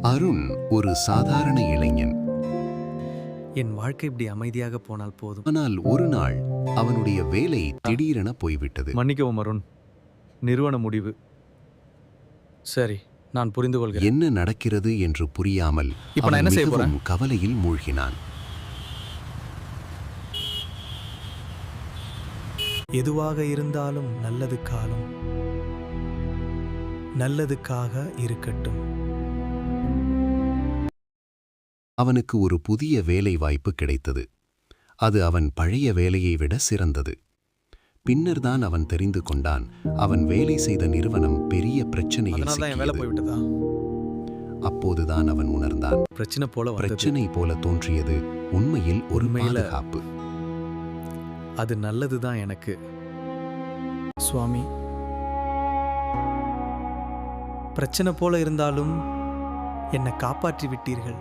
அருண் ஒரு சாதாரண இளைஞன். என் வாழ்க்கை இப்படி அமைதியாக போனால் போதும். ஆனால் ஒரு நாள் அவனுடைய வேலை திடீரென போய்விட்டது. மன்னிக்கவும் அருண், நிறுவன முடிவு. சரி, நான் புரிந்து கொள்கிறேன். என்ன நடக்கிறது என்று புரியாமல் இப்ப நான் அவன் என்ன செய்ய மிகவும் கவலையில் மூழ்கினான். எதுவாக இருந்தாலும் நல்லது காலம் நல்லதுக்காக இருக்கட்டும். அவனுக்கு ஒரு புதிய வேலை வாய்ப்பு கிடைத்தது. அது அவன் பழைய வேலையை விட சிறந்தது. பின்னர்தான் அவன் தெரிந்து கொண்டான், அவன் வேலை செய்த நிறுவனம் பெரிய பிரச்சனையில் அதனால தான் என் வேலை சிக்கியது. போய்விட்டதா? அப்போதுதான் அவன் உணர்ந்தான், பிரச்சனை போல வந்தது. பிரச்சனை போல தோன்றியது உண்மையில் ஒரு உண்மையில பாதுகாப்பு. அது நல்லதுதான் எனக்கு. சுவாமி, பிரச்சனை போல இருந்தாலும் என்னை காப்பாற்றி விட்டீர்கள்.